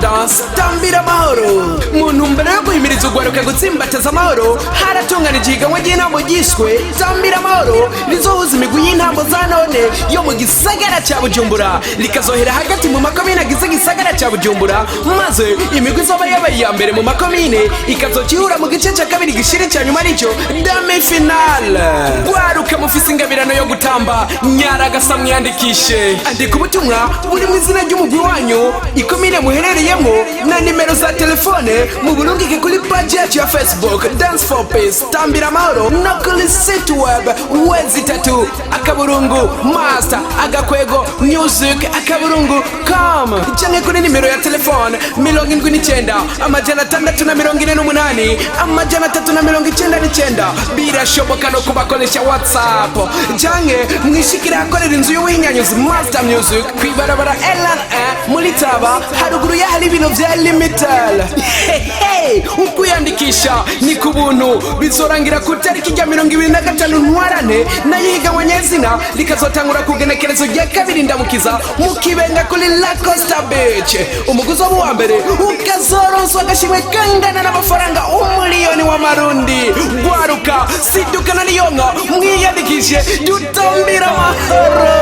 Dance tambira amahoro. Mu ntumbero yo guhimiriza urwaruka gutsimbataza amahoro, haratunganije ihiganwa ry'intambo ryiswe tambira amahoro rizohuza imigwi y'intambo za none yo mu gisagara cya Bujumbura, rikazohera hagati mu makomine agize igisagara cya Bujumbura, maze imigwi izoba yabaye iya mbere mu makomine ikazokihura mu gice cya kabiri gishira cya nyuma aricyo demi finale. Rwaruka mufise ingabirano yo gutamba, nyaragasa mwiyandikishe, andika ubutumwa buri mu izina ry'umugwi wanyu, ikomine muherereyemo na nimero za telefone mu burungike kuri page yacu ya Facebook Dance for Peace tambira amahoro, no kuri site web www akaburungu master agakwego music akaburungu com, canke kuri nimero ya telefone 79 amajana 648 amajana 399. Birashoboka no kubakoresha WhatsApp canke mwishikira ahakorera inzu y'ubuhinyanyuzi Master Music kwibarabara LNA muri Taba haruguru ya hari ibintu vya Limitel. Ukwiyandikisha ni ku buntu, bizorangira ku tariki ya 25 Ntwarante, nayo ihiganwa nyezina likazotangura ku genekerezo rya 2 Ndamukiza mu Kibenga kuri La Costa Beach. Umuguzi wa mbere ukazoronswa agashimwe kangana n'amafaranga 1,000,000 w'amarundi. Rwaruka sidukana niyonka mwiyandikishe dutambira amahoro.